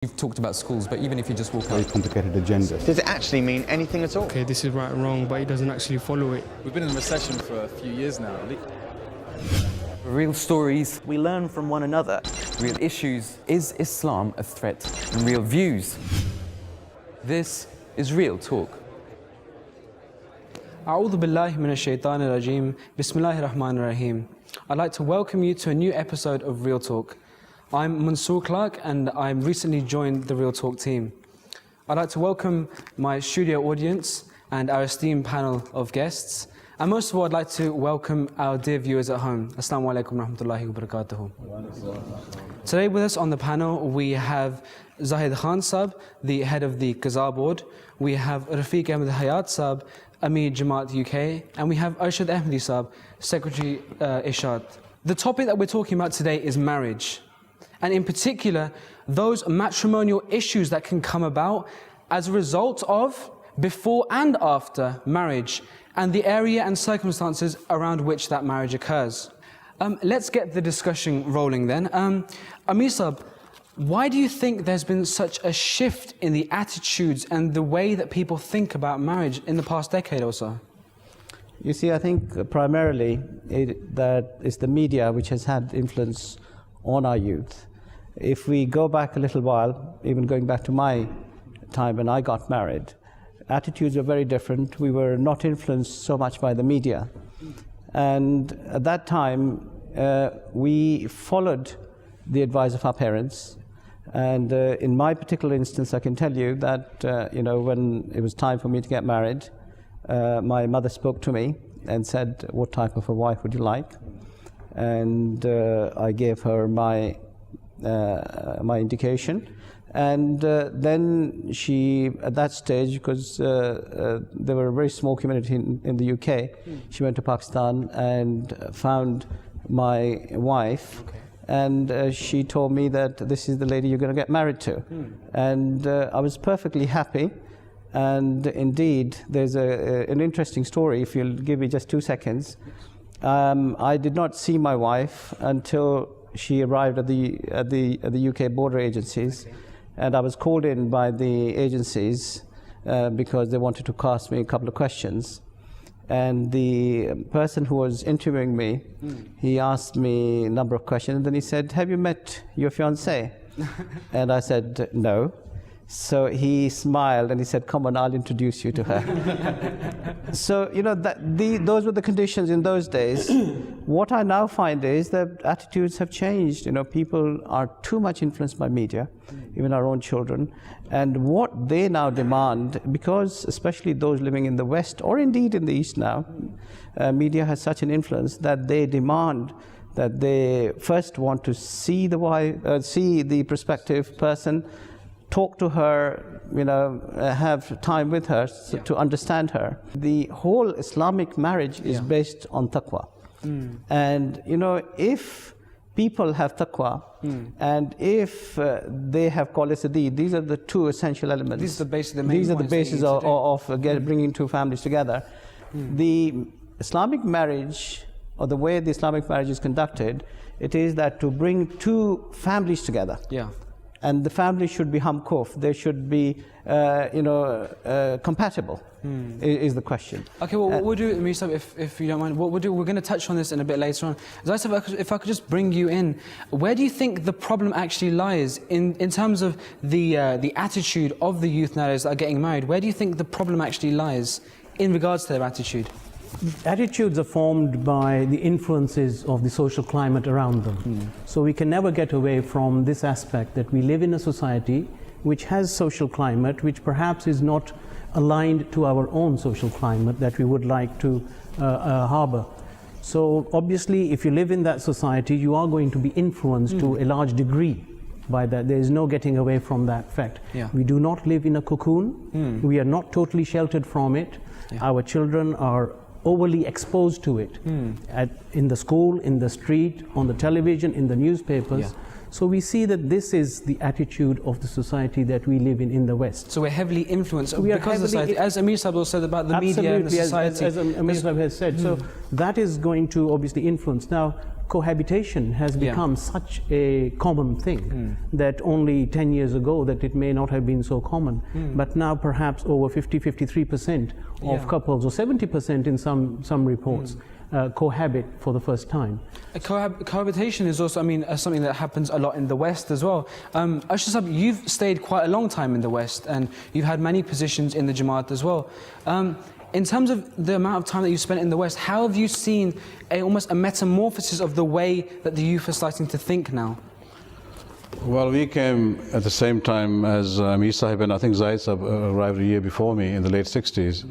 You've talked about schools, but even if you just walk Very out... complicated agenda. Does it actually mean anything at all? Okay, this is right and wrong, but he doesn't actually follow it. We've been in recession for a few years now. Real stories, We learn from one another. real issues. Is Islam a threat? And real views. This is Real Talk. A'udhu billahi minash shaitanir rajeem. Bismillahir rahmanir rahim. I'd like to welcome you to a new episode of Real Talk. I'm Mansoor Clark and I'm recently joined the Real Talk team. I'd like to welcome my studio audience and our esteemed panel of guests. And most of all, I'd like to welcome our dear viewers at home. Assalamu alaikum rahmatullahi wa barakatuhu. Today with us on the panel, we have Zahid Khan Sab, the head of the Qaza Board. We have Rafiq Ahmed Hayat Sab, Amir Jamaat UK. And we have Arshad Ahmadi Sab, Secretary Ishad. The topic that we're talking about today is marriage. And in particular, those matrimonial issues that can come about as a result of, before and after marriage, and the area and circumstances around which that marriage occurs. Let's get the discussion rolling then. Amir Sab, why do you think there's been such a shift in the attitudes and the way that people think about marriage in the past decade or so? You see, I think primarily that it's the media which has had influence on our youth. If we go back a little while, even going back to my time when I got married, attitudes were very different. We were not influenced so much by the media. And at that time, we followed the advice of our parents. And in my particular instance, I can tell you that, when it was time for me to get married, my mother spoke to me and said, "What type of a wife would you like?" And I gave her my indication. And then she, at that stage, because there were a very small community in the UK, she went to Pakistan and found my wife. Okay. And she told me that this is the lady you're going to get married to. And I was perfectly happy. And indeed, there's an interesting story, if you'll give me just 2 seconds. I did not see my wife until she arrived at the UK border agencies. Okay. And I was called in by the agencies because they wanted to ask me a couple of questions. And the person who was interviewing me, he asked me a number of questions. And then he said, "Have you met your fiancée?" And I said, "No." So he smiled and he said, "Come on, I'll introduce you to her." So, those were the conditions in those days. What I now find is that attitudes have changed. People are too much influenced by media, even our own children. And what they now demand, because especially those living in the West, or indeed in the East now, media has such an influence that they demand that they first want to see the wife, see the prospective person, talk to her, have time with her to understand her. The whole Islamic marriage is based on taqwa. And, if people have taqwa and if they have qawli-sadid, these are the two essential elements. These are the basis of bringing two families together. The Islamic marriage, or the way the Islamic marriage is conducted, it is that to bring two families together. Yeah. And the family should be hamkof. They should be, compatible. Is the question. Okay. Well, what we'll do, Amir Sab, if you don't mind, what we'll do, we're going to touch on this in a bit later on. Zaid, if I could just bring you in, where do you think the problem actually lies in terms of the attitude of the youth nowadays that are getting married? Where do you think the problem actually lies in regards to their attitude? Attitudes are formed by the influences of the social climate around them. So we can never get away from this aspect that we live in a society which has social climate which perhaps is not aligned to our own social climate that we would like to harbor. So obviously, if you live in that society, you are going to be influenced to a large degree by that. There is no getting away from that fact. Yeah. We do not live in a cocoon. We are not totally sheltered from it. Yeah. Our children are overly exposed to it in the school, in the street, on the television, in the newspapers. Yeah. So we see that this is the attitude of the society that we live in the West. So we're heavily influenced because of society, as Amir Sab said about the media and the society. As Amir Sab has said. So that is going to obviously influence. Now, cohabitation has become such a common thing that only 10 years ago that it may not have been so common. But now perhaps over 53% of couples, or 70% in some reports, cohabit for the first time. Cohabitation is also, I mean, something that happens a lot in the West as well. Ashraf, you've stayed quite a long time in the West, and you've had many positions in the Jamaat as well. In terms of the amount of time that you spent in the West, how have you seen almost a metamorphosis of the way that the youth are starting to think now? Well, we came at the same time as Amir Sahib, and I think Zahid Sahib arrived a year before me in the late 60s.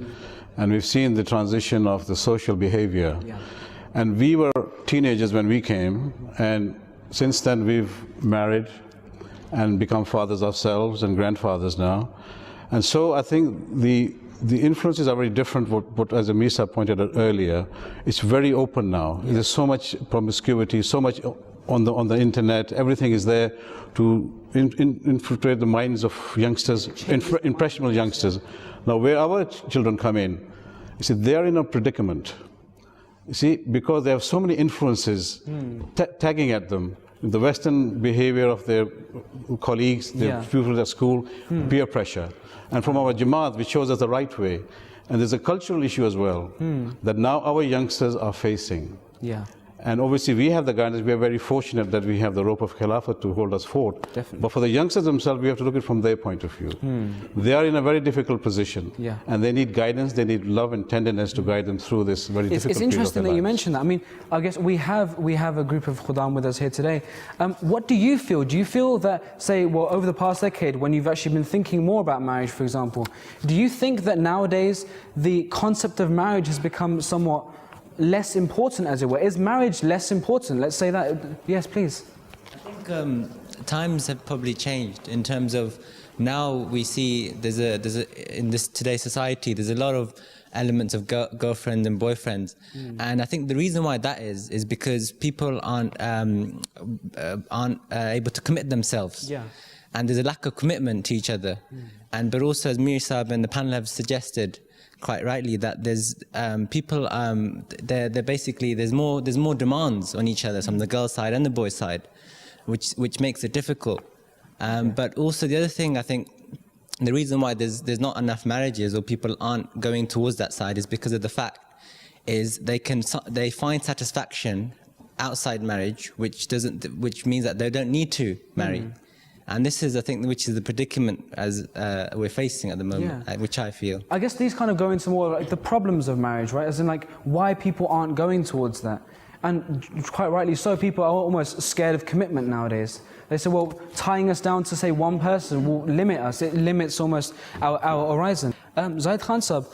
And we've seen the transition of the social behavior. And we were teenagers when we came, and since then we've married and become fathers ourselves and grandfathers now. And so I think the influences are very different, what as Amir Sahib pointed out earlier. It's very open now. There's so much promiscuity, so much on the internet, everything is there to infiltrate the minds of youngsters, impressionable youngsters. Now where our children come in, you see, they are in a predicament. You see, because they have so many influences tagging at them. The Western behavior of their colleagues, their people at school, peer pressure. And from our Jamaat, which shows us the right way. And there's a cultural issue as well, that now our youngsters are facing. And obviously we have the guidance, we are very fortunate that we have the rope of Khilafat to hold us forward. But for the youngsters themselves, we have to look at it from their point of view. They are in a very difficult position, and they need guidance, they need love and tenderness to guide them through this very difficult period of their lives. It's interesting that you mentioned that. I mean, I guess we have a group of Khuddam with us here today. What do you feel? Do you feel that, say, well, over the past decade, when you've actually been thinking more about marriage, for example, do you think that nowadays the concept of marriage has become somewhat less important, as it were? Is marriage less important? Let's say that. Yes, please. I think times have probably changed in terms of now we see in this today's society there's a lot of elements of girlfriends and boyfriends, and I think the reason why that is because people aren't able to commit themselves. And there's a lack of commitment to each other, but also as Mir Sahib and the panel have suggested quite rightly, that there's people they're basically there's more demands on each other from the girl side and the boy side, which makes it difficult. But also the other thing, I think the reason why there's not enough marriages or people aren't going towards that side is because of the fact is they find satisfaction outside marriage, which means that they don't need to marry. And this is, I think, which is the predicament as we're facing at the moment, which I feel. I guess these kind of go into more like the problems of marriage, right? As in like why people aren't going towards that. And quite rightly so, people are almost scared of commitment nowadays. They say, well, tying us down to, say, one person will limit us. It limits almost our horizon. Zahid Khan Sahib,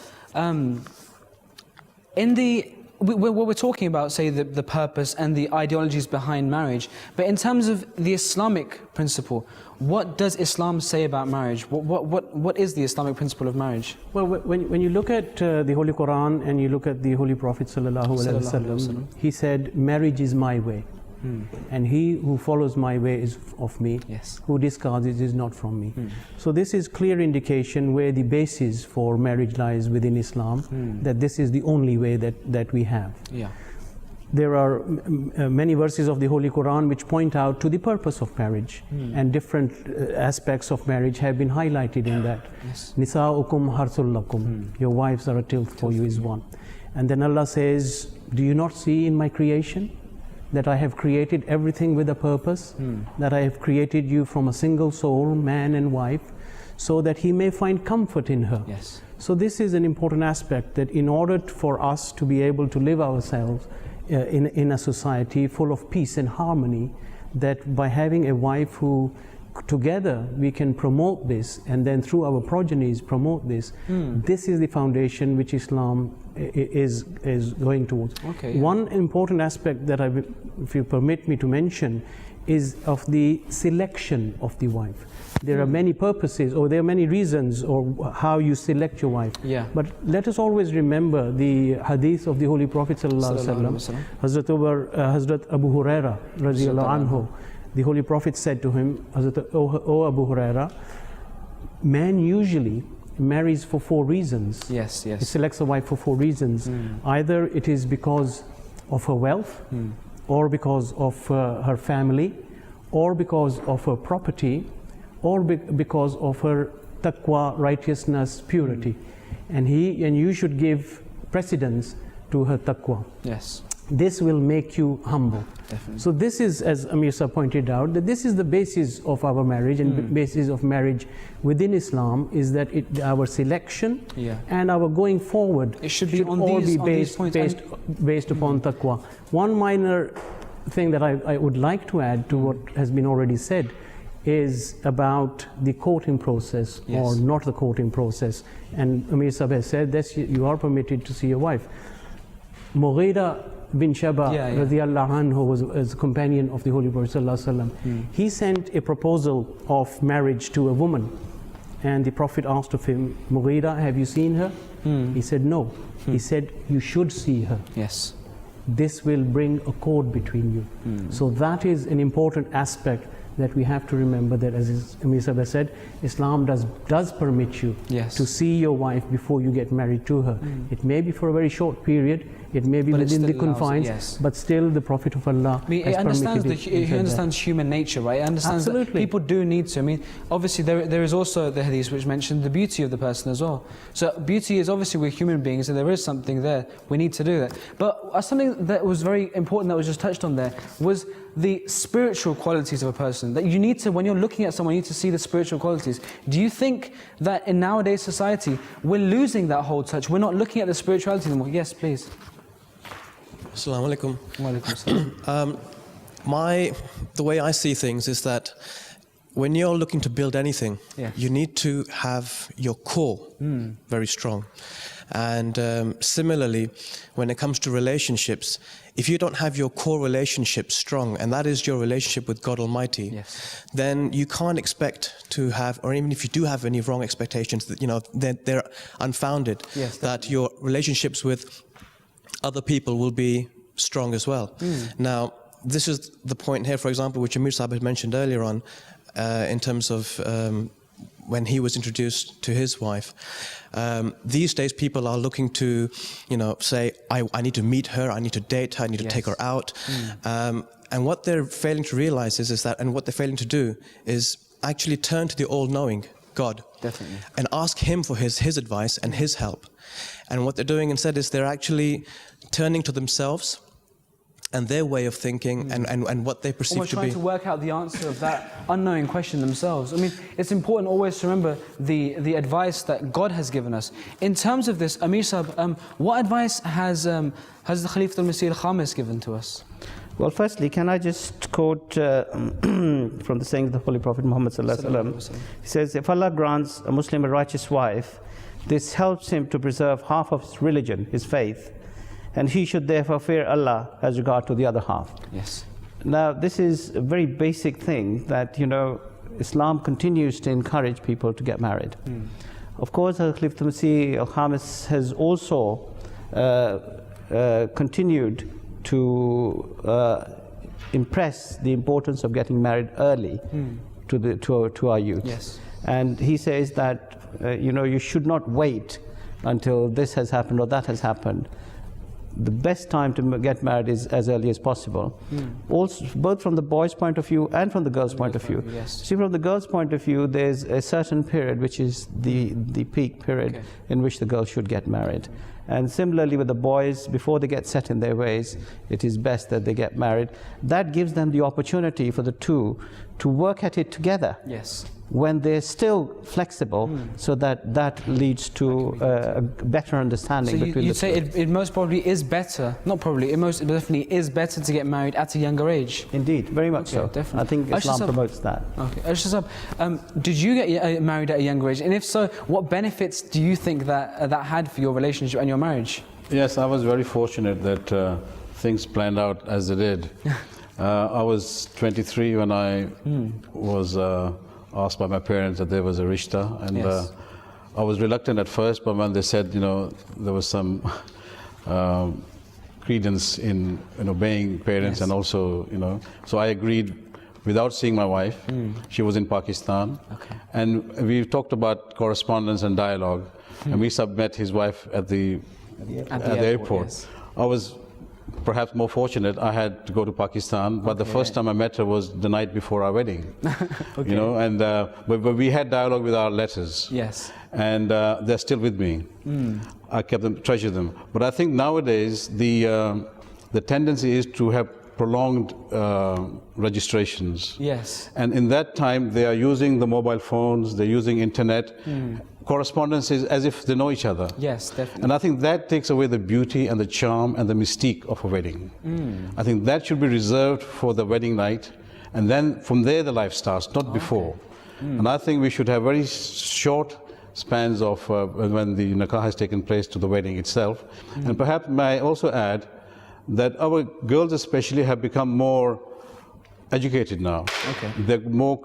we're talking about, say, the purpose and the ideologies behind marriage, but in terms of the Islamic principle, what does Islam say about marriage? What is the Islamic principle of marriage? Well, when you look at the Holy Quran and you look at the Holy Prophet ﷺ, he said, marriage is my way. And he who follows my way is of me, who discards it is not from me. So this is clear indication where the basis for marriage lies within Islam, that this is the only way that we have. There are many verses of the Holy Quran which point out to the purpose of marriage, and different aspects of marriage have been highlighted in that. Nisa'ukum harthul lakum, your wives are a tilth for you is one. And then Allah says, do you not see in my creation that I have created everything with a purpose, that I have created you from a single soul, man and wife, so that he may find comfort in her. So this is an important aspect, that in order for us to be able to live ourselves in a society full of peace and harmony, that by having a wife who together we can promote this, and then through our progenies promote this, this is the foundation which Islam is going towards. One important aspect that if you permit me to mention, is of the selection of the wife. There are many purposes, or there are many reasons, or how you select your wife. But let us always remember the hadith of the Holy Prophet ﷺ, Hazrat Abu Huraira radiallahu anhu. The Holy Prophet said to him, O Abu Huraira, man usually marries for 4 reasons. He selects a wife for 4 reasons. Either it is because of her wealth, or because of her family, or because of her property, or because of her taqwa, righteousness, purity. And you should give precedence to her taqwa. Yes. This will make you humble. Definitely. So this is, as Amir Sahib pointed out, that this is the basis of our marriage, and basis of marriage within Islam is that our selection and our going forward it should be on all these, be based upon taqwa. One minor thing that I would like to add to what has been already said is about the courting process or not the courting process. And Amir Sahib has said that you are permitted to see your wife. Mughira bin Shaba radiyallahu anhu was a companion of the Holy Prophet sallallahu alaihi wasallam. He sent a proposal of marriage to a woman, and the Prophet asked of him, Mughira, have you seen her? He said no. He said, you should see her. Yes. This will bring accord between you. So that is an important aspect that we have to remember, that as Amir Sahib has said, Islam does permit you to see your wife before you get married to her. It may be for a very short period, it may be within the confines, but still the Prophet of Allah has permitted it. He understands human nature, right? He understands that people do need to. I mean, obviously there is also the hadith which mentioned the beauty of the person as well. So beauty is obviously, we're human beings, and there is something there. We need to do that. But something that was very important that was just touched on there was the spiritual qualities of a person. That you need to, when you're looking at someone, you need to see the spiritual qualities. Do you think that in nowadays society, we're losing that whole touch? We're not looking at the spirituality anymore? Yes, please. Assalamu alaikum. Wa alaikum assalam. The way I see things is that when you're looking to build anything, you need to have your core very strong. And similarly, when it comes to relationships, if you don't have your core relationship strong, and that is your relationship with God Almighty, then you can't expect to have, or even if you do have any wrong expectations, that they're unfounded, that your relationships with other people will be strong as well. Now, this is the point here, for example, which Amir Sahib had mentioned earlier on, in terms of when he was introduced to his wife. These days people are looking to, say, I need to meet her, I need to date her, I need to take her out. And what they're failing to realize is that, and what they're failing to do, is actually turn to the all-knowing God. Definitely. And ask Him for His advice and His help. And what they're doing instead is they're actually turning to themselves and their way of thinking and what they perceive to be. Trying to work out the answer of that unknowing question themselves. I mean, it's important always to remember the advice that God has given us. In terms of this, Amir Sahib, what advice has the Khalifatul Masih al-Khamis given to us? Well, firstly, can I just quote from the saying of the Holy Prophet Muhammad sallallahu alaihi wasallam? He says, if Allah grants a Muslim a righteous wife, this helps him to preserve half of his religion, his faith, and he should therefore fear Allah as regard to the other half. Yes. Now, this is a very basic thing that, Islam continues to encourage people to get married. Of course, Khalifatul Masih al-Khamis has also continued to impress the importance of getting married early to our youth. Yes. And he says that you should not wait until this has happened or that has happened. The best time to get married is as early as possible. Also, both from the boy's point of view and from the girl's point of view. See, from the girl's point of view, there's a certain period which is the peak period in which the girl should get married. And similarly with the boys, before they get set in their ways, it is best that they get married. That gives them the opportunity for the two to work at it together. Yes. When they're still flexible, so that leads to a better understanding between the two. You'd say it most probably is better, not probably, it most definitely is better to get married at a younger age. Indeed, very much so. Definitely. I think Islam promotes that. Okay. Did you get married at a younger age? And if so, what benefits do you think that had for your relationship and your marriage? Yes, I was very fortunate that things planned out as they did. I was 23 when I was asked by my parents that there was a rishta, and I was reluctant at first, but when they said, there was some credence in obeying parents, and also, so I agreed without seeing my wife. She was in Pakistan, and we talked about correspondence and dialogue, and we met his wife at the airport. I was perhaps more fortunate. I had to go to Pakistan, but the first time I met her was the night before our wedding. Okay. You know, and but we had dialogue with our letters. Yes. And they're still with me. I kept them, treasure them. But I think nowadays the tendency is to have prolonged registrations. Yes. And in that time, they are using the mobile phones, they're using internet. Correspondence is as if they know each other. Yes, definitely. And I think that takes away the beauty and the charm and the mystique of a wedding. I think that should be reserved for the wedding night, and then from there the life starts, not before. And I think we should have very short spans of when the nikah has taken place to the wedding itself. And perhaps may I also add that our girls especially have become more educated now. Okay. They're more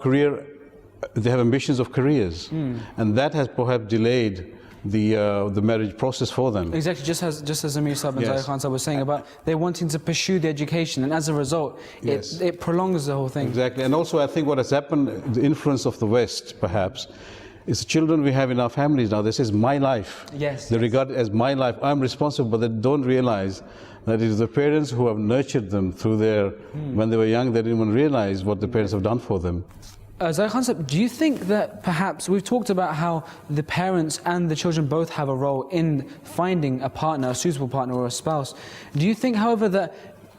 they have ambitions of careers, and that has perhaps delayed the marriage process for them. Exactly, just as Amir Saab and Zahir Khan Saab was saying about they're wanting to pursue the education, and as a result, it prolongs the whole thing. Exactly, and also I think what has happened, the influence of the West perhaps, is the children we have in our families now, this is my life. Yes. They regard it as my life, I'm responsible, but they don't realize that it is the parents who have nurtured them through their, when they were young, they didn't even realize what the parents have done for them. Zahir Khan Saab, do you think that perhaps, we've talked about how the parents and the children both have a role in finding a partner, a suitable partner or a spouse. Do you think, however, that,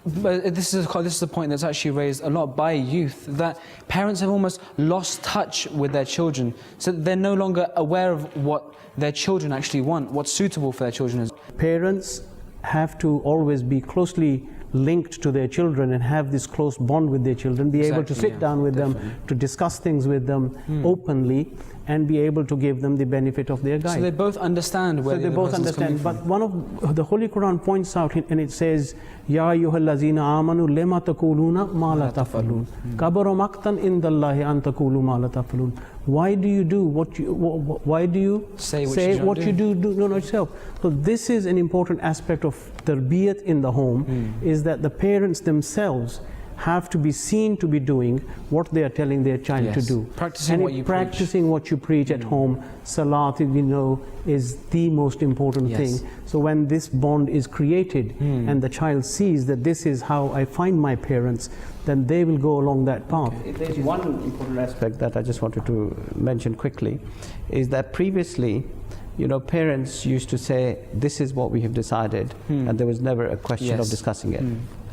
this is a point that's actually raised a lot by youth, that parents have almost lost touch with their children, so they're no longer aware of what their children actually want, what's suitable for their children is? Parents have to always be closely linked to their children and have this close bond with their children, be able to sit down with them, to discuss things with them openly, and be able to give them the benefit of their guide. So they both understand where they both understand. But one of the Holy Quran points out, and it says, Ya ayyuhallazina amanu lima taquluna ma la taf'alun. Kabara maqtan indallahi an taqulu ma la taf'alun. Why do you do what you, why do you say what you do not yourself? So this is an important aspect of tarbiyat in the home, is that the parents themselves have to be seen to be doing what they are telling their child to do. Practicing what you preach at home. Salat, you know, is the most important thing. So when this bond is created and the child sees that this is how I find my parents, then they will go along that path. There's one important aspect that I just wanted to mention quickly, is that previously, you know, parents used to say, this is what we have decided, and there was never a question of discussing it.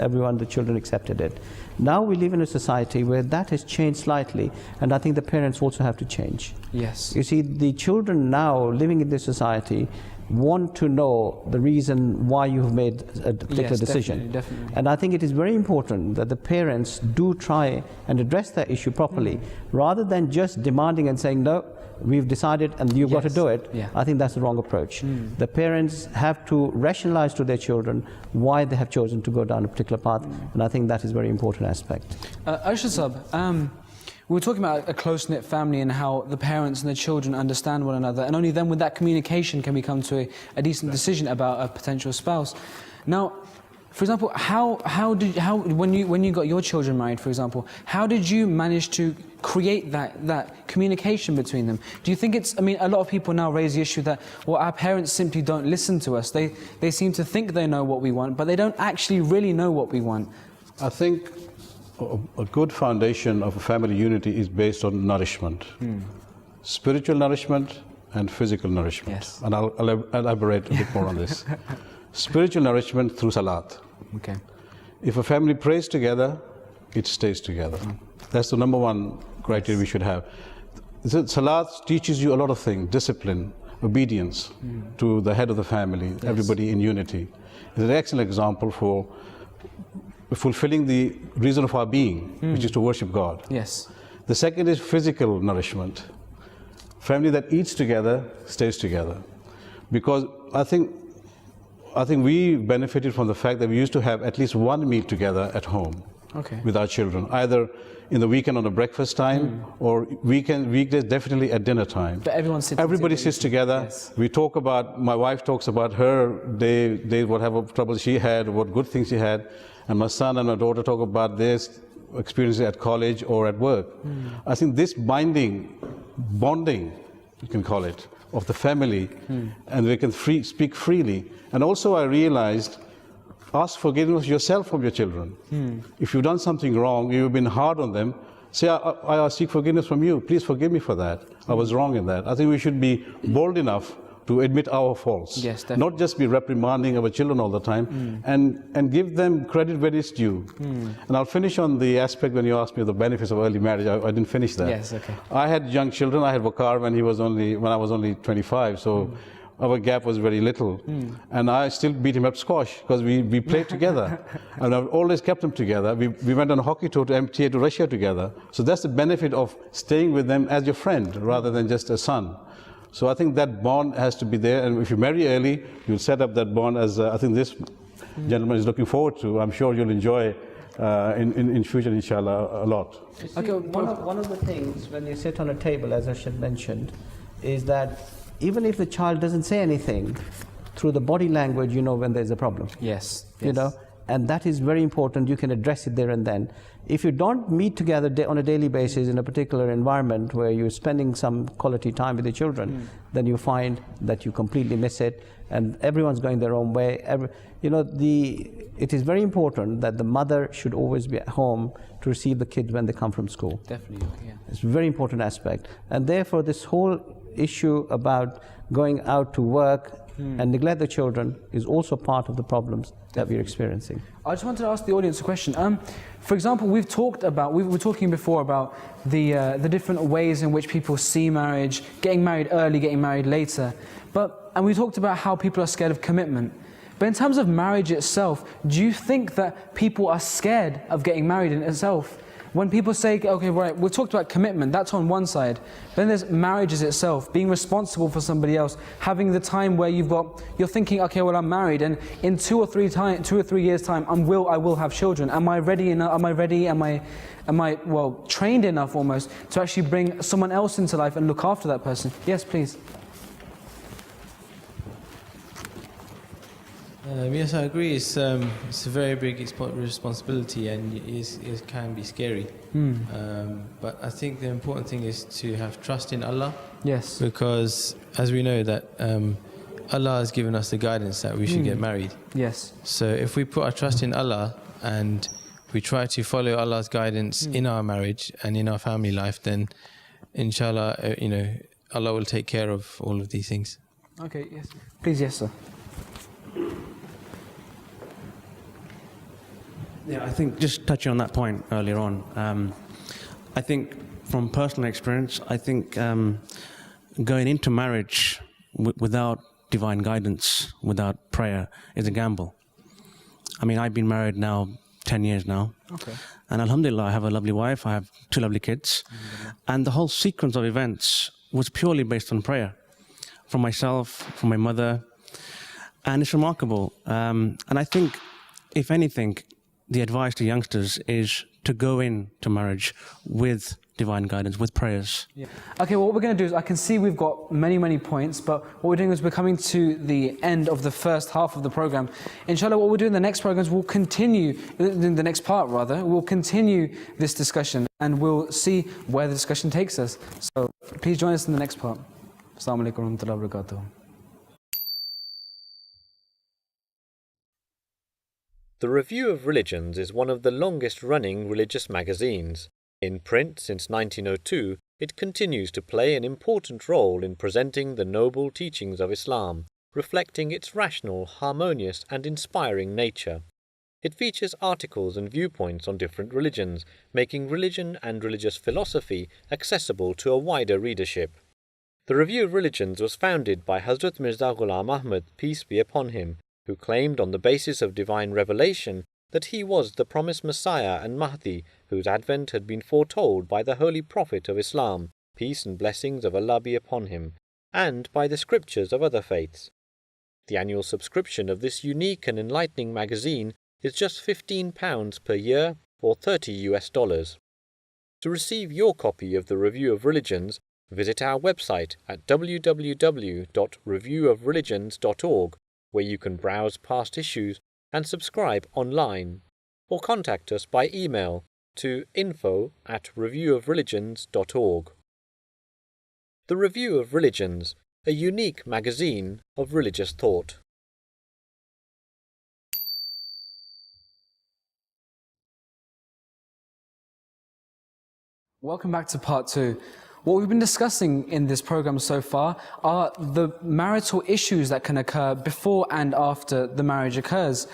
Everyone, the children accepted it. Now we live in a society where that has changed slightly, and I think the parents also have to change. Yes. You see, the children now living in this society want to know the reason why you have made a particular decision. Definitely. And I think it is very important that the parents do try and address that issue properly, rather than just demanding and saying, no, we've decided and you've got to do it. I think that's the wrong approach. The parents have to rationalize to their children why they have chosen to go down a particular path, and I think that is a very important aspect. Arshad Saab, we were talking about a close-knit family and how the parents and the children understand one another, and only then with that communication can we come to a decent decision about a potential spouse. Now, for example, when you got your children married, for example, how did you manage to create that communication between them? Do you think it's, I mean, a lot of people now raise the issue that, well, our parents simply don't listen to us. They seem to think they know what we want, but they don't actually really know what we want. I think a good foundation of a family unity is based on nourishment. Spiritual nourishment and physical nourishment. And I'll elaborate a bit more on this. Spiritual nourishment through salat. Okay. If a family prays together, it stays together. That's the number one criteria we should have. Salat teaches you a lot of things: discipline, obedience to the head of the family, everybody in unity. It's an excellent example for fulfilling the reason of our being, which is to worship God. Yes. The second is physical nourishment. Family that eats together stays together, because I think we benefited from the fact that we used to have at least one meal together at home with our children, either in the weekend on a breakfast time or weekdays definitely at dinner time. But everybody sits together. We talk about, my wife talks about her day, whatever trouble she had, what good things she had, and my son and my daughter talk about their experiences at college or at work. I think this bonding, you can call it, of the family, and we can speak freely. And also I realized ask forgiveness yourself from your children. If you've done something wrong, you've been hard on them, say, I seek forgiveness from you. Please forgive me for that. I was wrong in that. I think we should be bold enough to admit our faults. Yes, definitely. Not just be reprimanding our children all the time, and give them credit where it's due. And I'll finish on the aspect when you asked me the benefits of early marriage. I didn't finish that. Yes, okay. I had young children. I had Waqar when I was only 25, so our gap was very little. And I still beat him up squash because we played together. And I've always kept them together. We went on a hockey tour to MTA to Russia together. So that's the benefit of staying with them as your friend rather than just a son. So I think that bond has to be there, and if you marry early, you'll set up that bond as I think this gentleman is looking forward to. I'm sure you'll enjoy in future, inshallah, a lot. Okay, one of the things when you sit on a table, as Arshad mentioned, is that even if the child doesn't say anything, through the body language, you know when there's a problem. Yes. You know, and that is very important. You can address it there and then. If you don't meet together on a daily basis in a particular environment where you're spending some quality time with your children, then you find that you completely miss it, and everyone's going their own way. It is very important that the mother should always be at home to receive the kids when they come from school. Definitely, yeah. It's a very important aspect, and therefore this whole issue about going out to work and neglect the children is also part of the problems that we're experiencing. I just wanted to ask the audience a question. For example, we were talking before about the different ways in which people see marriage, getting married early, getting married later. And we talked about how people are scared of commitment. But in terms of marriage itself, do you think that people are scared of getting married in itself? When people say, okay, right, we talked about commitment, that's on one side. Then there's marriages itself, being responsible for somebody else, having the time where you're thinking, okay, well, I'm married, and in 2 or 3 years' time, I will have children. Am I ready enough? Am I trained enough almost to actually bring someone else into life and look after that person? Yes, please. Yes, I agree. It's a very big responsibility, and it can be scary. But I think the important thing is to have trust in Allah. Yes. Because as we know that Allah has given us the guidance that we should get married. Yes. So if we put our trust in Allah and we try to follow Allah's guidance in our marriage and in our family life, then inshallah, Allah will take care of all of these things. Okay. Yes. Please, yes, sir. Yeah, I think just touching on that point earlier on, I think from personal experience, I think going into marriage without divine guidance, without prayer, is a gamble. I mean, I've been married now 10 years now. Okay. And alhamdulillah, I have a lovely wife, I have 2 lovely kids. And the whole sequence of events was purely based on prayer. From myself, from my mother. And it's remarkable. And I think, if anything, the advice to youngsters is to go into marriage with divine guidance, with prayers. Yeah. Okay, well, what we're going to do is, I can see we've got many points, but what we're doing is we're coming to the end of the first half of the program. Inshallah, what we'll do in the next programs, we'll continue, in the next part rather, we'll continue this discussion and we'll see where the discussion takes us. So please join us in the next part. Assalamu alaikum wa rahmatullahi wa barakatuh. The Review of Religions is one of the longest-running religious magazines. In print since 1902, it continues to play an important role in presenting the noble teachings of Islam, reflecting its rational, harmonious and inspiring nature. It features articles and viewpoints on different religions, making religion and religious philosophy accessible to a wider readership. The Review of Religions was founded by Hazrat Mirza Ghulam Ahmad, peace be upon him, who claimed on the basis of divine revelation that he was the promised Messiah and Mahdi, whose advent had been foretold by the Holy Prophet of Islam, peace and blessings of Allah be upon him, and by the scriptures of other faiths. The annual subscription of this unique and enlightening magazine is just £15 per year or $30. To receive your copy of the Review of Religions, visit our website at www.reviewofreligions.org, where you can browse past issues and subscribe online, or contact us by email to info@reviewofreligions.org. The Review of Religions, a unique magazine of religious thought. Welcome back to part 2. What we've been discussing in this program so far are the marital issues that can occur before and after the marriage occurs.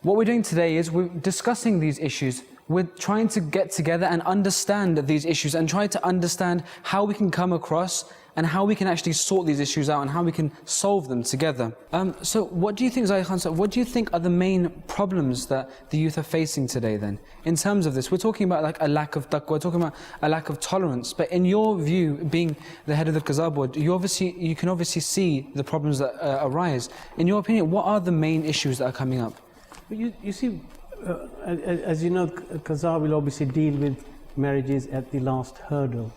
What we're doing today is we're discussing these issues. We're trying to get together and understand these issues and try to understand how we can come across and how we can actually sort these issues out and how we can solve them together. So what do you think, Zahid Khan, what do you think are the main problems that the youth are facing today then? In terms of this, we're talking about like a lack of taqwa, we're talking about a lack of tolerance, but in your view, being the head of the Qaza Board, you can obviously see the problems that arise. In your opinion, what are the main issues that are coming up? You see, as you know, Qaza will obviously deal with marriages at the last hurdle,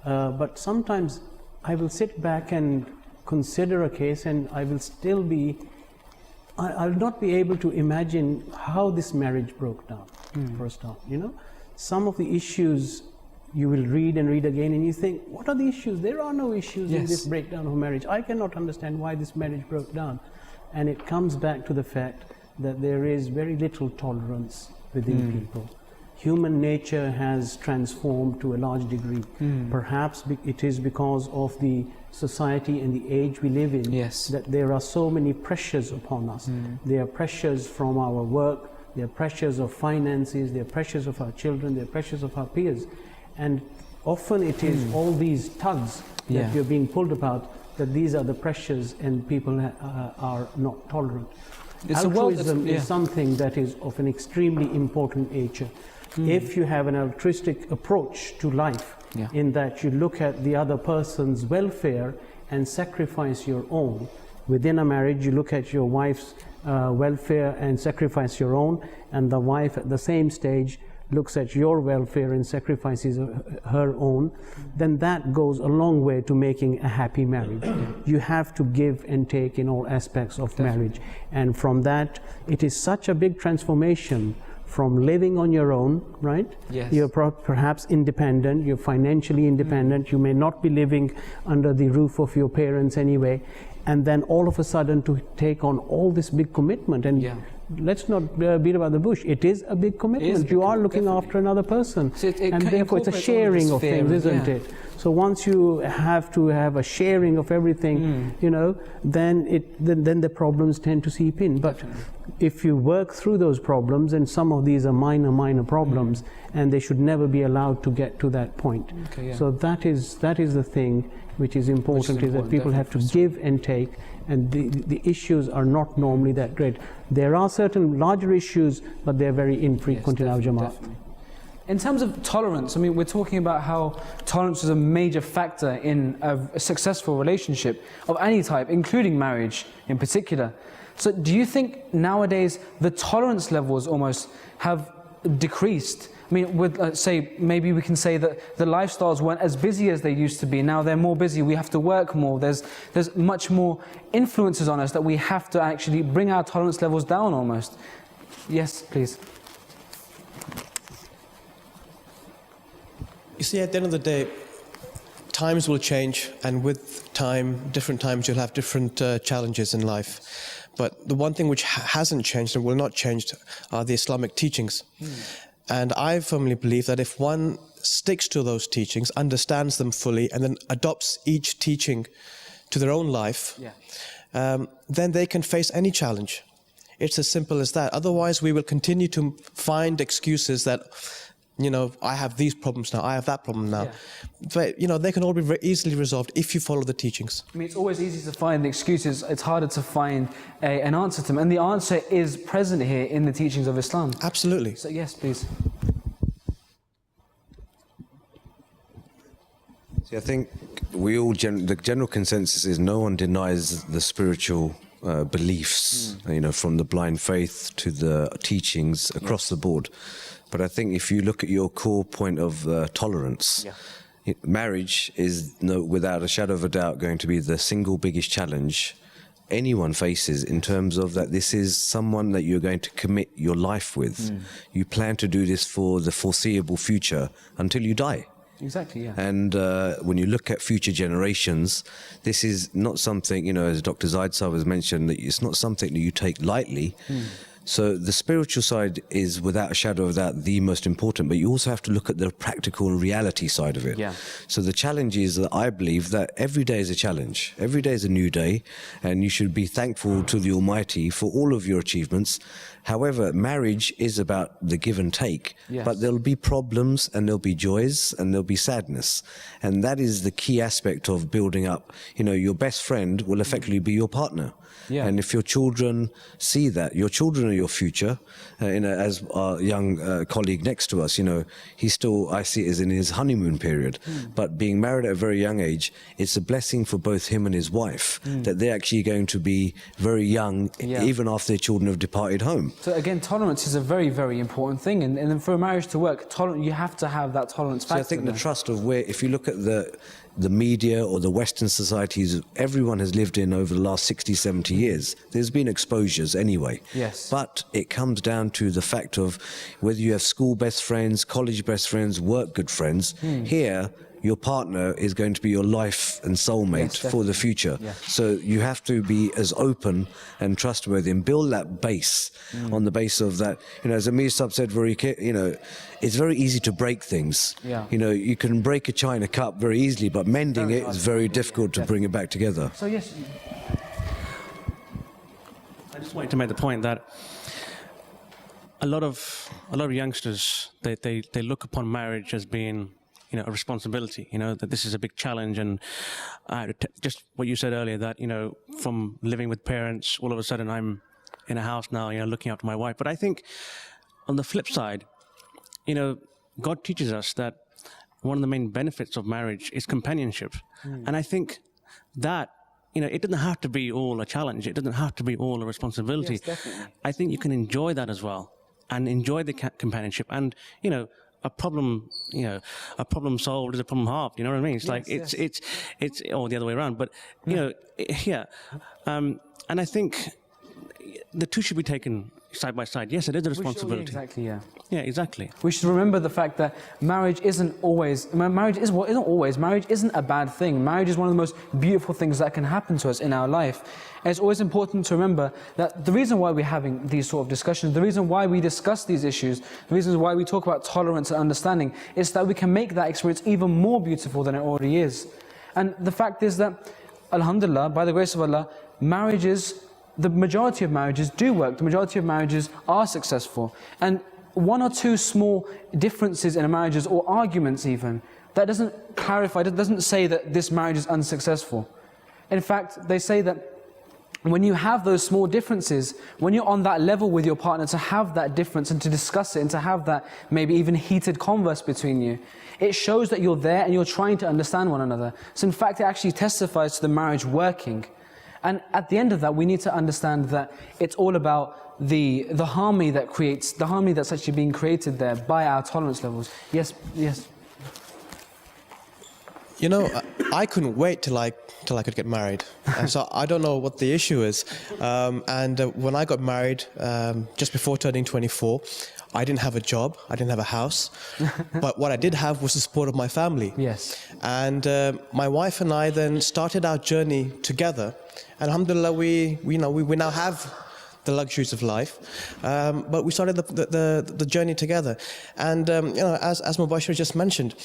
but sometimes I will sit back and consider a case and I will still I'll not be able to imagine how this marriage broke down, for a start, you know. Some of the issues you will read and read again and you think, what are the issues? There are no issues in this breakdown of marriage. I cannot understand why this marriage broke down. And it comes back to the fact that there is very little tolerance within people. Human nature has transformed to a large degree. Perhaps it is because of the society and the age we live in that there are so many pressures upon us. There are pressures from our work, there are pressures of finances, there are pressures of our children, there are pressures of our peers. And often it is all these tugs that you're being pulled about, that these are the pressures and people are not tolerant. Altruism is something that is of an extremely important nature. If you have an altruistic approach to life, in that you look at the other person's welfare and sacrifice your own. Within a marriage, you look at your wife's welfare and sacrifice your own, and the wife at the same stage looks at your welfare and sacrifices her own, then that goes a long way to making a happy marriage. You have to give and take in all aspects of marriage. And from that, it is such a big transformation from living on your own, right? You're perhaps independent, you're financially independent, you may not be living under the roof of your parents anyway, and then all of a sudden to take on all this big commitment. And let's not beat about the bush, it is a big commitment. You are looking after another person, so and therefore it's a sharing of things, isn't it? So once you have to have a sharing of everything, you know, then the problems tend to seep in. But if you work through those problems, and some of these are minor problems, and they should never be allowed to get to that point. So that is the thing which is important, is that people have to give and take, and the issues are not normally that great. There are certain larger issues, but they're very infrequent in our Jamaat. In terms of tolerance, I mean, we're talking about how tolerance is a major factor in a successful relationship of any type, including marriage in particular. So do you think nowadays the tolerance levels almost have decreased? I mean, with, say, maybe we can say that the lifestyles weren't as busy as they used to be. Now they're more busy, we have to work more, there's much more influences on us that we have to actually bring our tolerance levels down almost. Yes, please. You see, at the end of the day, times will change, and with time, different times, you'll have different challenges in life. But the one thing which hasn't changed and will not change are the Islamic teachings. And I firmly believe that if one sticks to those teachings, understands them fully, and then adopts each teaching to their own life, then they can face any challenge. It's as simple as that. Otherwise, we will continue to find excuses that, you know, I have these problems now, I have that problem now. But, you know, they can all be very easily resolved if you follow the teachings. I mean, it's always easy to find the excuses, it's harder to find an answer to them. And the answer is present here in the teachings of Islam. Absolutely. So, yes, please. See, I think we all, the general consensus is no one denies the spiritual beliefs, you know, from the blind faith to the teachings across the board. But I think if you look at your core point of tolerance, marriage is, without a shadow of a doubt, going to be the single biggest challenge anyone faces, in terms of that this is someone that you're going to commit your life with. You plan to do this for the foreseeable future until you die. Exactly, yeah. And when you look at future generations, this is not something, you know, as Dr. Zaid Sahib has mentioned, that it's not something that you take lightly. So the spiritual side is, without a shadow of doubt, the most important, but you also have to look at the practical and reality side of it. Yeah. So the challenge is that I believe that every day is a challenge. Every day is a new day, and you should be thankful to the Almighty for all of your achievements. However, marriage is about the give and take, Yes. but there'll be problems and there'll be joys and there'll be sadness. And that is the key aspect of building up. You know, your best friend will effectively be your partner. Yeah. And if your children see that, your children are your future. As our young colleague next to us, you know, he's still, I see it as in his honeymoon period. But being married at a very young age, it's a blessing for both him and his wife that they're actually going to be very young, even after their children have departed home. So again, tolerance is a very, very important thing, and then for a marriage to work, you have to have that tolerance factor. So I think the trust of where, if you look at the media or the Western societies everyone has lived in over the last 60, 70 years, there's been exposures anyway. Yes. But it comes down to the fact of whether you have school best friends, college best friends, work good friends. Here, your partner is going to be your life and soulmate for the future. Yeah. So you have to be as open and trustworthy and build that base on the base of that. You know, as Amir Sahib said, it's very easy to break things. Yeah. You know, you can break a china cup very easily, but mending it is very difficult to bring it back together. So yes. I just wanted to make the point that a lot of youngsters they look upon marriage as being, you know, a responsibility, you know, that this is a big challenge. And just what you said earlier, that, you know, from living with parents, all of a sudden I'm in a house now, you know, looking after my wife. But I think on the flip side, you know, God teaches us that one of the main benefits of marriage is companionship. And I think that, you know, it doesn't have to be all a challenge. It doesn't have to be all a responsibility. Yes, definitely. I think you can enjoy that as well and enjoy the companionship. And, you know, a problem solved is a problem halved. You know what I mean? It's like it's or the other way around. But you know, and I think the two should be taken side by side. Yes, it is a responsibility. Exactly. Yeah. Yeah, exactly. We should remember the fact that marriage isn't a bad thing. Marriage is one of the most beautiful things that can happen to us in our life. And it's always important to remember that the reason why we're having these sort of discussions, the reason why we discuss these issues, the reason why we talk about tolerance and understanding is that we can make that experience even more beautiful than it already is. And the fact is that, alhamdulillah, by the grace of Allah, the majority of marriages do work. The majority of marriages are successful. And one or two small differences in a marriage or arguments even, that doesn't clarify, that doesn't say that this marriage is unsuccessful. In fact, they say that when you have those small differences, when you're on that level with your partner, to have that difference and to discuss it and to have that maybe even heated converse between you, it shows that you're there and you're trying to understand one another. So in fact, it actually testifies to the marriage working. And at the end of that, we need to understand that it's all about the harmony that's actually being created there by our tolerance levels. Yes, yes. You know, I couldn't wait till I could get married. And so I don't know what the issue is. And when I got married, just before turning 24, I didn't have a job, I didn't have a house, but what I did have was the support of my family. Yes. And my wife and I then started our journey together. And alhamdulillah, we now have the luxuries of life, but we started the journey together. And you know, as Mubashir just mentioned,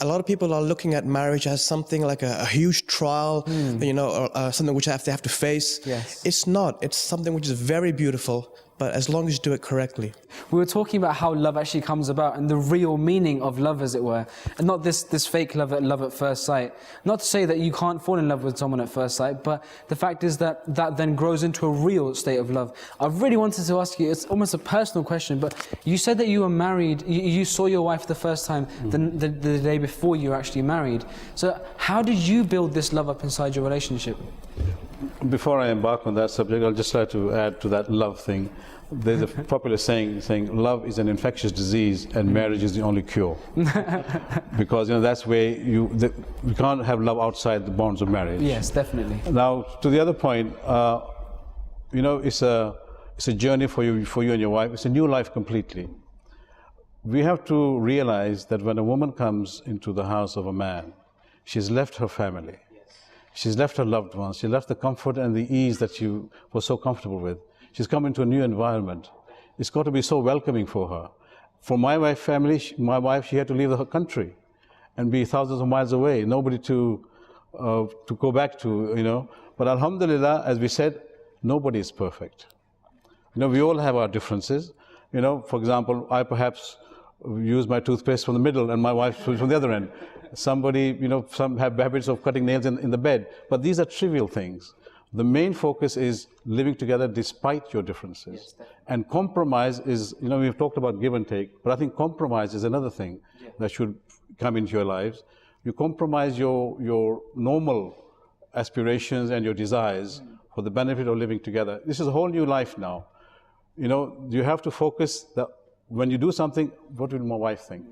a lot of people are looking at marriage as something like a huge trial, you know, or something which they have to face. Yes. It's not. It's something which is very beautiful, but as long as you do it correctly. We were talking about how love actually comes about and the real meaning of love, as it were, and not this fake love at first sight. Not to say that you can't fall in love with someone at first sight, but the fact is that then grows into a real state of love. I really wanted to ask you, it's almost a personal question, but you said that you were married, you saw your wife the first time the day before you were actually married. So how did you build this love up inside your relationship? Before I embark on that subject, I'll just like to add to that love thing. There's a popular saying love is an infectious disease and marriage is the only cure. Because you know that's where you can't have love outside the bonds of marriage. Yes, definitely. Now to the other point, you know, it's a journey for you and your wife. It's a new life completely. We have to realize that when a woman comes into the house of a man, she's left her family. She's left her loved ones. She left the comfort and the ease that you were so comfortable with. She's come into a new environment. It's got to be so welcoming for her. For my wife's family, she had to leave her country and be thousands of miles away, nobody to go back to, you know. But alhamdulillah, as we said, nobody is perfect. You know, we all have our differences. You know, for example, I perhaps use my toothpaste from the middle and my wife from the other end. Somebody, you know, some have habits of cutting nails in the bed. But these are trivial things. The main focus is living together despite your differences. And compromise is, you know, we've talked about give and take, but I think compromise is another thing that should come into your lives. You compromise your normal aspirations and your desires for the benefit of living together. This is a whole new life now. You know, you have to focus that when you do something, what will my wife think?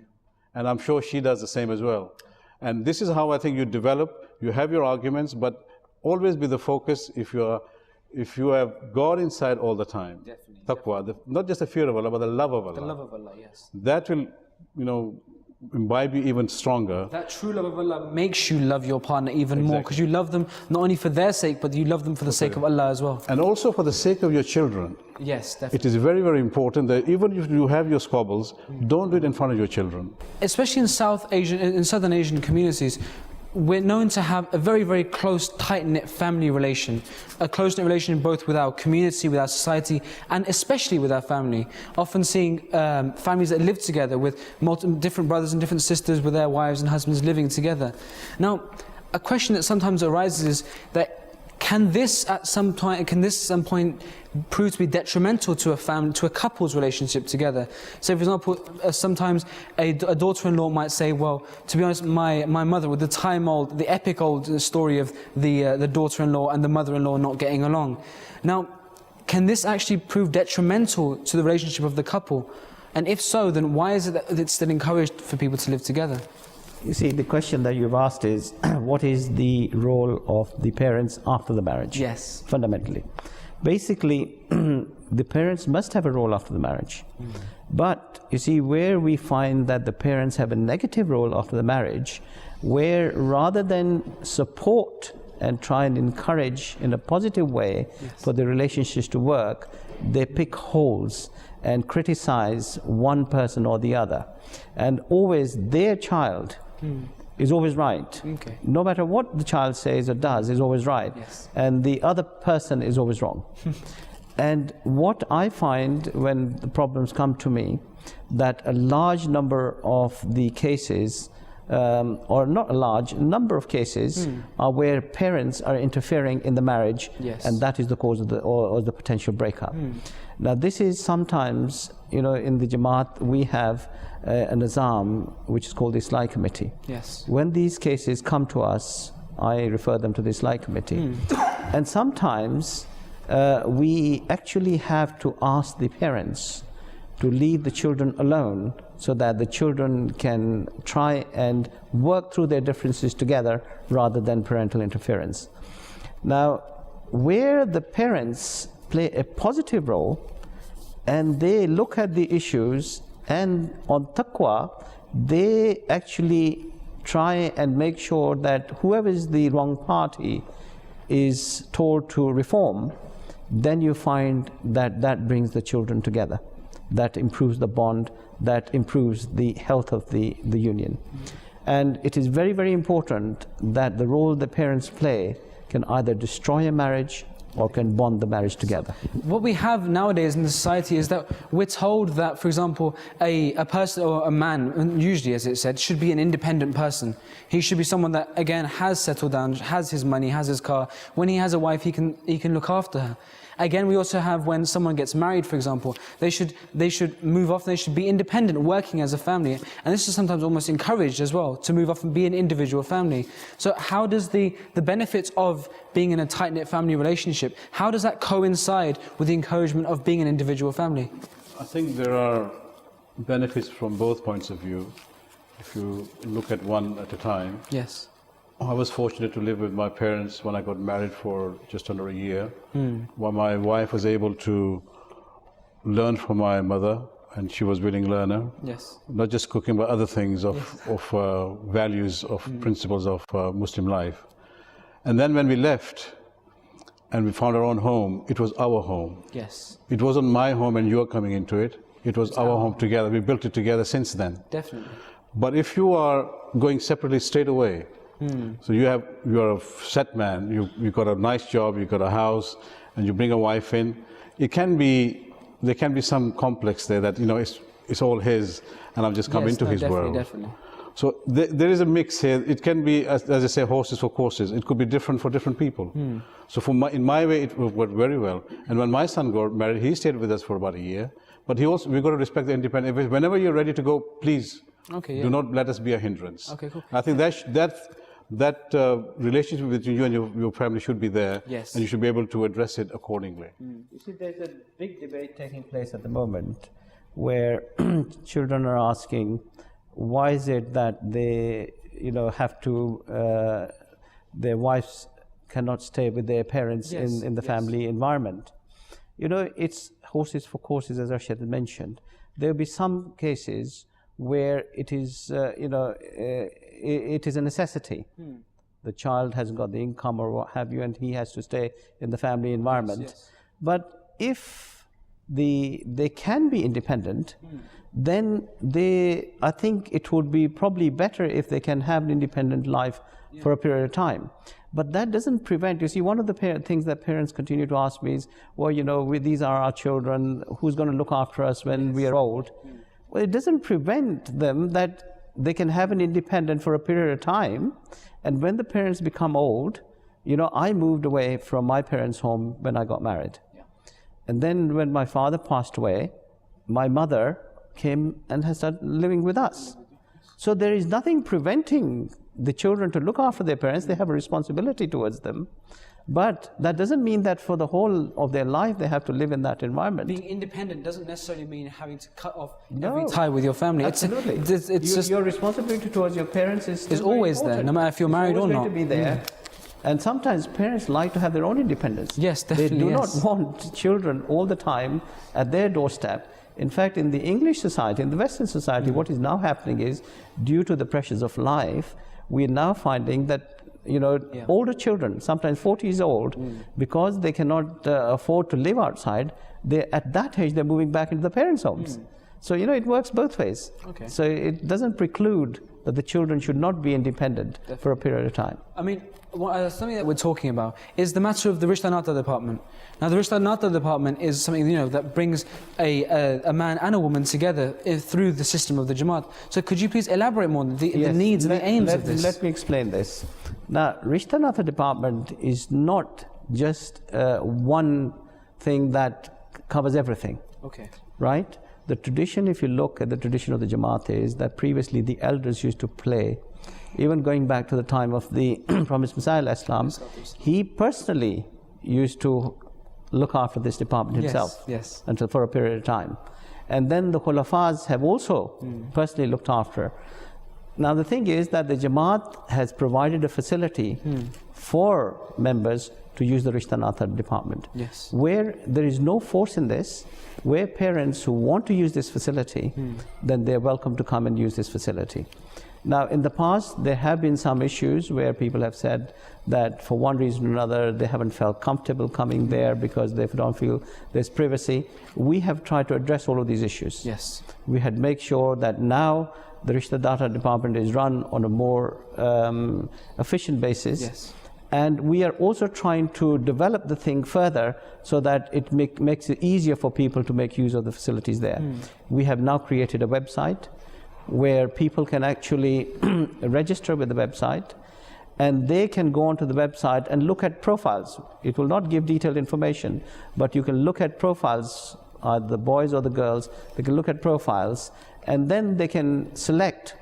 And I'm sure she does the same as well. And this is how I think you develop. You have your arguments, but always be the focus if you have God inside all the time. Definitely. Taqwa, not just the fear of Allah, but the love of Allah. The love of Allah, yes. That will, you know, imbibe you even stronger. That true love of Allah makes you love your partner even more, because you love them not only for their sake, but you love them for the sake of Allah as well. And also for the sake of your children. Yes, definitely. It is very, very important that even if you have your squabbles, don't do it in front of your children. Especially in Southern Asian communities, we're known to have a very, very close, tight-knit family relation. A close-knit relation both with our community, with our society, and especially with our family. Often seeing families that live together with different brothers and different sisters with their wives and husbands living together. Now, a question that sometimes arises is that can this at some point prove to be detrimental to a family, to a couple's relationship together? So, for example, sometimes a daughter-in-law might say, "Well, to be honest, my mother, with the epic old story of the daughter-in-law and the mother-in-law not getting along." Now, can this actually prove detrimental to the relationship of the couple? And if so, then why is it that it's still encouraged for people to live together? You see, the question that you've asked is, what is the role of the parents after the marriage? Yes. Fundamentally. Basically, the parents must have a role after the marriage. But, you see, where we find that the parents have a negative role after the marriage, where rather than support and try and encourage in a positive way for the relationships to work, they pick holes and criticize one person or the other. And always their child is always right. Okay. No matter what the child says or does, is always right. Yes. And the other person is always wrong. And what I find when the problems come to me, that a large number of the cases, or not a large number of cases, are where parents are interfering in the marriage, and that is the cause of or the potential breakup. Now, this is sometimes, you know, in the Jamaat we have a nizam which is called the Islahi Committee. Yes. When these cases come to us, I refer them to the Islahi Committee, and sometimes we actually have to ask the parents to leave the children alone so that the children can try and work through their differences together rather than parental interference. Now, where the parents play a positive role and they look at the issues, and on taqwa, they actually try and make sure that whoever is the wrong party is told to reform, then you find that that brings the children together. That improves the bond, that improves the health of the union. And it is very, very important that the role the parents play can either destroy a marriage or can bond the marriage together. What we have nowadays in the society is that we're told that, for example, a person or a man, usually as it said, should be an independent person. He should be someone that, again, has settled down, has his money, has his car. When he has a wife, he can look after her. Again, we also have when someone gets married, for example, they should move off, they should be independent, working as a family. And this is sometimes almost encouraged as well, to move off and be an individual family. So how does the benefits of being in a tight-knit family relationship, how does that coincide with the encouragement of being an individual family? I think there are benefits from both points of view, if you look at one at a time. Yes. I was fortunate to live with my parents when I got married for just under a year. While my wife was able to learn from my mother, and she was a willing learner. Yes. Not just cooking, but other things of values, of principles of Muslim life. And then when we left, and we found our own home, it was our home. Yes. It wasn't my home and you're coming into it. It was our home together. We built it together since then. Definitely. But if you are going separately straight away, so you're a set man, you got a nice job, you got a house, and you bring a wife in, there can be some complex there that, it's all his, and I've just come into his world. Definitely. So there is a mix here. It can be, as I say, horses for courses. It could be different for different people. So in my way, it worked very well. And when my son got married, he stayed with us for about a year. But we've got to respect the independent. Whenever you're ready to go, please do not let us be a hindrance. Okay, cool. I think that relationship between you and your family should be there. Yes. And you should be able to address it accordingly. You see, there's a big debate taking place at the moment where children are asking, why is it that they, have to, their wives cannot stay with their parents in the family environment? It's horses for courses, as Rashid mentioned. There will be some cases where it is, it is a necessity. The child hasn't got the income or what have you, and he has to stay in the family environment. But if they can be independent, then I think it would be probably better if they can have an independent life for a period of time. But that doesn't prevent, you see, one of the things that parents continue to ask me is, well, these are our children, who's going to look after us when we are old? Well, it doesn't prevent them that they can have an independent for a period of time, and when the parents become old, I moved away from my parents' home when I got married. And then when my father passed away, my mother came and has started living with us. So there is nothing preventing the children to look after their parents. They have a responsibility towards them. But that doesn't mean that for the whole of their life they have to live in that environment. Being independent doesn't necessarily mean having to cut off every tie with your family. Absolutely. It's just your responsibility towards your parents is always there, no matter if you're married or not. It's always going to be there. And sometimes parents like to have their own independence. Yes, definitely. They do not want children all the time at their doorstep. In fact, in the English society, in the Western society, what is now happening is, due to the pressures of life, we're now finding that older children, sometimes 40 years old, because they cannot afford to live outside, at that age they're moving back into the parents' homes. So it works both ways. Okay. So it doesn't preclude that the children should not be independent for a period of time. I mean, something that we're talking about is the matter of the Rishta Nata department. Now, the Rishta Nata department is something that brings a man and a woman together through the system of the Jamaat. So, could you please elaborate more on the needs and the aims of this? Let me explain this. Now, Rishta Nata department is not just one thing that covers everything. Okay. Right? The tradition, if you look at the tradition of the Jamaat, is that previously the elders used to play, even going back to the time of the Promised Messiah Islam, he personally used to look after this department himself until for a period of time. And then the Khulafas have also personally looked after. Now the thing is that the Jamaat has provided a facility for members to use the Rishta Nata department. Yes. Where there is no force in this, where parents who want to use this facility, then they're welcome to come and use this facility. Now, in the past, there have been some issues where people have said that for one reason or another, they haven't felt comfortable coming there because they don't feel there's privacy. We have tried to address all of these issues. Yes. We had made sure that now the Rishta Nata department is run on a more efficient basis. Yes. And we are also trying to develop the thing further so that it makes it easier for people to make use of the facilities there. We have now created a website where people can actually register with the website, and they can go onto the website and look at profiles. It will not give detailed information, but you can look at profiles, the boys or the girls, they can look at profiles, and then they can select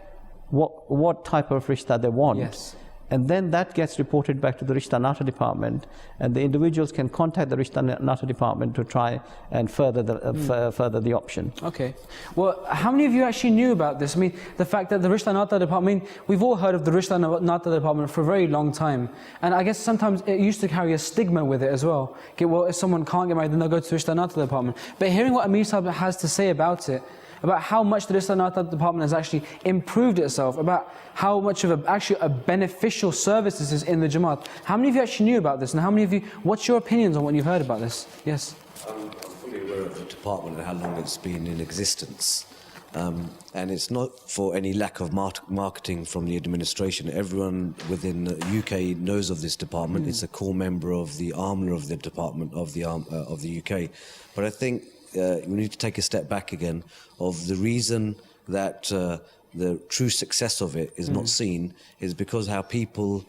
what type of rishta they want. Yes. And then that gets reported back to the Rishta Nata department, and the individuals can contact the Rishta Nata department to try and further the option. Okay. Well, how many of you actually knew about this? I mean, the fact that the Rishta Nata department, we've all heard of the Rishta Nata department for a very long time. And I guess sometimes it used to carry a stigma with it as well. Okay, well, if someone can't get married, then they'll go to the Rishta Nata department. But hearing what Amir Sahib has to say about it, about how much the Risala department has actually improved itself, about how much of a beneficial service this is in the Jamaat. How many of you actually knew about this, and how many of you, what's your opinions on what you've heard about this? Yes? I'm fully aware of the department and how long it's been in existence. And it's not for any lack of marketing from the administration. Everyone within the UK knows of this department. It's a core member of the armour of the department of the UK. But I think we need to take a step back again of the reason that the true success of it is not seen is because how people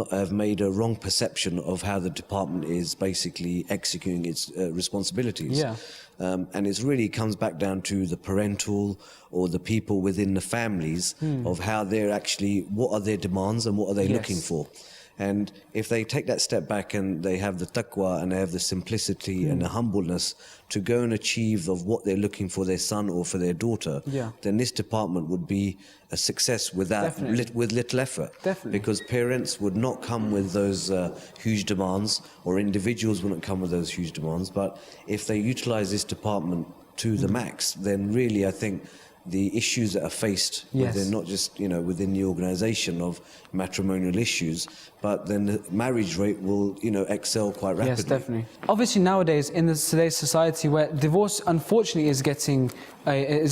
have made a wrong perception of how the department is basically executing its responsibilities. Yeah. And it really comes back down to the parental or the people within the families of how they're actually, what are their demands and what are they looking for. And if they take that step back and they have the taqwa and they have the simplicity and the humbleness to go and achieve of what they're looking for their son or for their daughter, then this department would be a success without with little effort. Because parents would not come with those huge demands, or individuals wouldn't come with those huge demands. But if they utilize this department to the max, then really I think the issues that are faced within, not just within the organisation of matrimonial issues, but then the marriage rate will excel quite rapidly. Yes, definitely. Obviously nowadays in today's society where divorce unfortunately is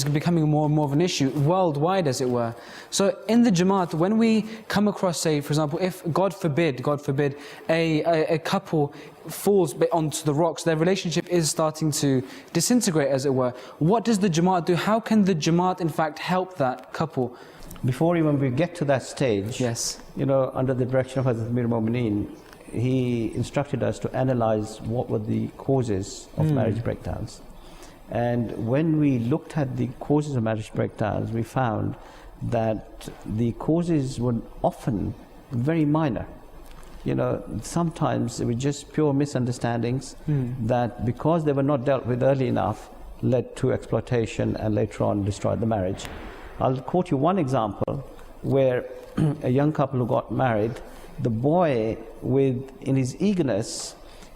becoming more and more of an issue worldwide, as it were. So in the Jamaat, when we come across, say for example, if God forbid a couple falls onto the rocks, their relationship is starting to disintegrate, as it were, what does the Jamaat do? How can the Jamaat in fact help that couple? Before even we get to that stage, under the direction of Hazrat Amir al-Mu'mineen, he instructed us to analyze what were the causes of marriage breakdowns. And when we looked at the causes of marriage breakdowns, we found that the causes were often very minor. Sometimes it was just pure misunderstandings that, because they were not dealt with early enough, led to exploitation and later on destroyed the marriage. I'll quote you one example where a young couple who got married, the boy, in his eagerness,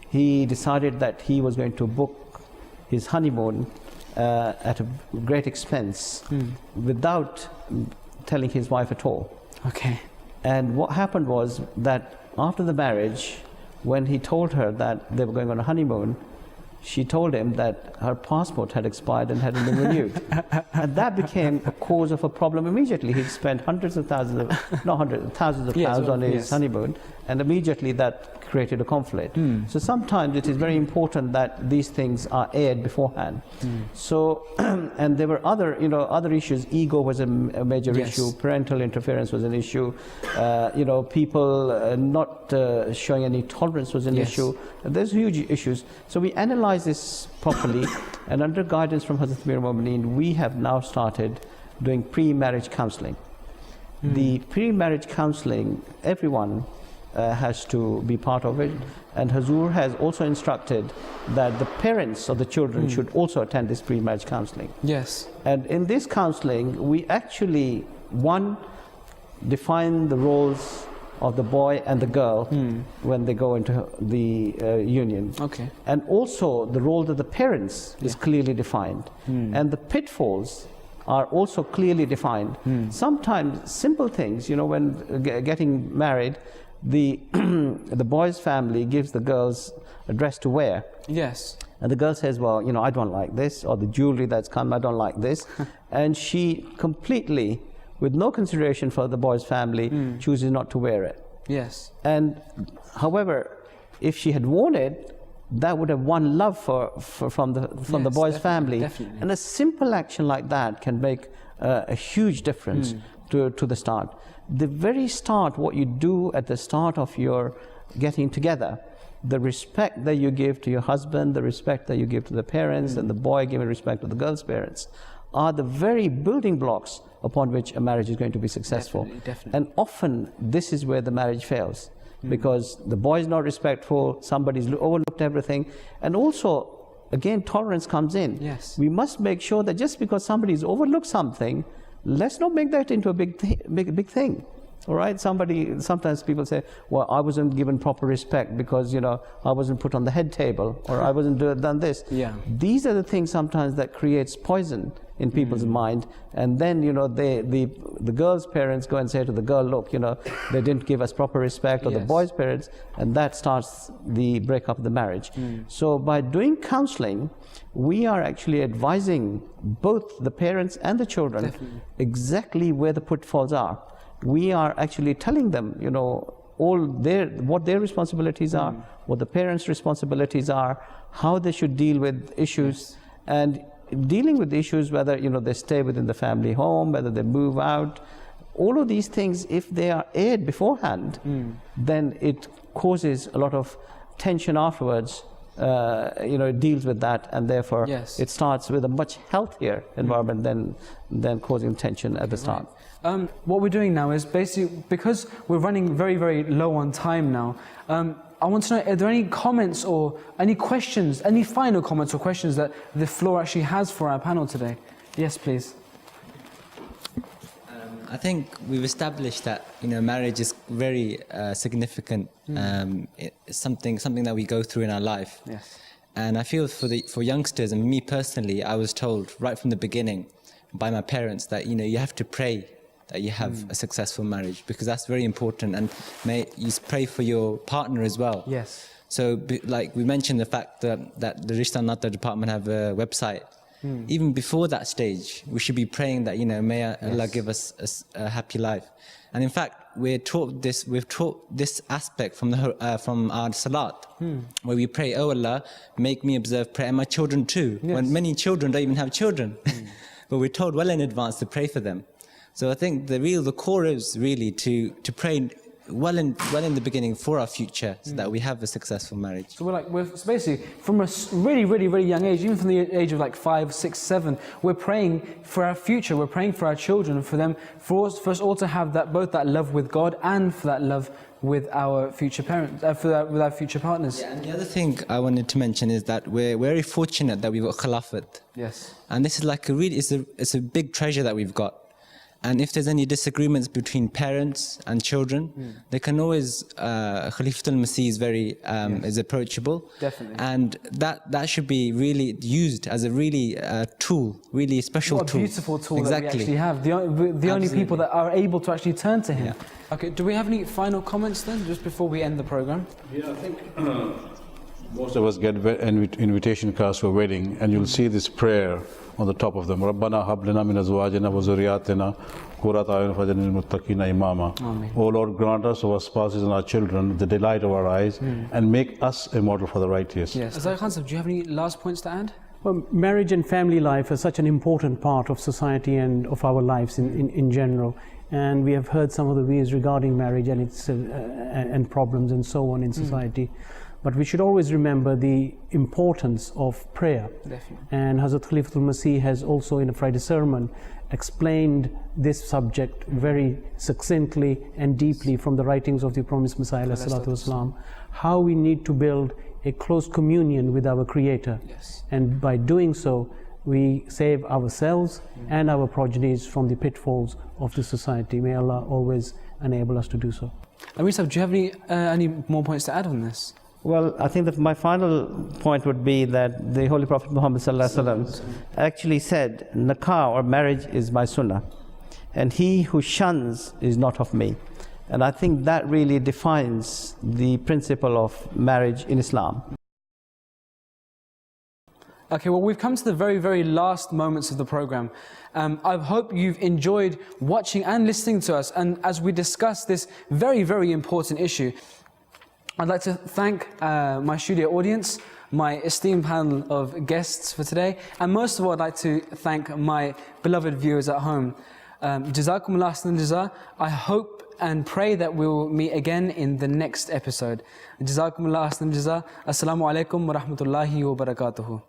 he decided that he was going to book his honeymoon at a great expense without telling his wife at all. Okay. And what happened was that after the marriage, when he told her that they were going on a honeymoon, she told him that her passport had expired and hadn't been renewed. And that became a cause of a problem immediately. He spent thousands of pounds on his honeymoon, and immediately that created a conflict. So sometimes it is very important that these things are aired beforehand. So, and there were other issues. Ego was a major issue. Parental interference was an issue. People not showing any tolerance was an issue. There's huge issues. So we analyze this properly, and under guidance from Hazrat Amir al-Mu'mineen, we have now started doing pre-marriage counseling. The pre-marriage counseling, everyone has to be part of it, and Hazur has also instructed that the parents of the children should also attend this pre-marriage counseling. Yes. And in this counseling, we actually, define the roles of the boy and the girl when they go into the union. Okay. And also the role of the parents is clearly defined. And the pitfalls are also clearly defined. Sometimes simple things, when getting married, the boy's family gives the girls a dress to wear. Yes. And the girl says, well, I don't like this, or the jewelry that's come, I don't like this. And she completely, with no consideration for the boy's family, chooses not to wear it. Yes. And however, if she had worn it, that would have won love from the boy's family. Definitely. And a simple action like that can make a huge difference to the start. The very start, what you do at the start of your getting together, the respect that you give to your husband, the respect that you give to the parents, and the boy giving respect to the girl's parents, are the very building blocks upon which a marriage is going to be successful. Definitely. And often this is where the marriage fails, because the boy is not respectful, somebody's overlooked everything, and also, again, tolerance comes in. Yes. We must make sure that just because somebody's overlooked something, let's not make that into a big thing. All right, sometimes people say, well, I wasn't given proper respect because, I wasn't put on the head table, or I wasn't done this. Yeah. These are the things sometimes that creates poison in people's mind, and then, the girl's parents go and say to the girl, look, they didn't give us proper respect, or the boy's parents, and that starts the breakup of the marriage. So by doing counseling, we are actually advising both the parents and the children exactly where the pitfalls are. We are actually telling them, what their responsibilities are, what the parents' responsibilities are, how they should deal with issues, and dealing with issues, whether they stay within the family home, whether they move out. All of these things, if they are aired beforehand, then it causes a lot of tension afterwards. It deals with that, and therefore it starts with a much healthier environment than causing tension at the start. What we're doing now is basically, because we're running very, very low on time now, I want to know, are there any comments or any questions, any final comments or questions that the floor actually has for our panel today? Yes, please. I think we've established that marriage is very significant, something that we go through in our life. Yes. And I feel for youngsters, and me personally, I was told right from the beginning by my parents that you have to pray that you have a successful marriage, because that's very important, and may you pray for your partner as well. Yes. So like we mentioned the fact that the Rishta Nata department have a website. Even before that stage, we should be praying that, may Allah give us a happy life. And in fact, we've taught this aspect from our salat, where we pray, oh Allah, make me observe prayer, and my children too, when many children don't even have children. But we're told well in advance to pray for them. So I think the core is really to pray well in the beginning for our future, so that we have a successful marriage. So we're basically from a really, really, really young age, even from the age of like 5, 6, 7, we're praying for our future. We're praying for our children, for us all to have both that love with God and for that love with our future parents, with our future partners. Yeah, and the other thing I wanted to mention is that we're very fortunate that we've got Khilafat. Yes. And this is like it's a big treasure that we've got. And if there's any disagreements between parents and children, they can always, Khalifatul Masih is very is approachable. Definitely. And that should be really used as a really tool, really special tool. What a beautiful tool exactly. that we actually have. The only people that are able to actually turn to him. Yeah. Okay, do we have any final comments then, just before we end the program? Yeah, I think most of us get invitation cards for wedding, and you'll see this prayer on the top of them. Rabbana hab lana min azwajina wa zurriyatina qurrata a'yun waj'alna lil muttaqina imama. Oh Lord, grant us our spouses and our children the delight of our eyes, and make us a model for the righteous. Yes. Azhar Khan Sahib, do you have any last points to add? Well, marriage and family life are such an important part of society and of our lives in general. And we have heard some of the views regarding marriage and its and problems and so on in society. But we should always remember the importance of prayer. Definitely. And Hazrat Khalifatul Masih has also, in a Friday sermon, explained this subject very succinctly and deeply from the writings of the promised Messiah ﷺ, how we need to build a close communion with our Creator. Yes. And by doing so, we save ourselves and our progenies from the pitfalls of the society. May Allah always enable us to do so. Amir Sahib, do you have any more points to add on this? Well, I think that my final point would be that the Holy Prophet Muhammad ﷺ actually said, Nikah or marriage is my sunnah, and he who shuns is not of me. And I think that really defines the principle of marriage in Islam. Okay, well, we've come to the very, very last moments of the program. I hope you've enjoyed watching and listening to us, and as we discuss this very, very important issue. I'd like to thank my studio audience, my esteemed panel of guests for today, and most of all, I'd like to thank my beloved viewers at home. Jazakumullah ahsan jaza. I hope and pray that we will meet again in the next episode. Jazakumullah ahsan jaza. Assalamu alaikum wa rahmatullahi wa barakatuhu.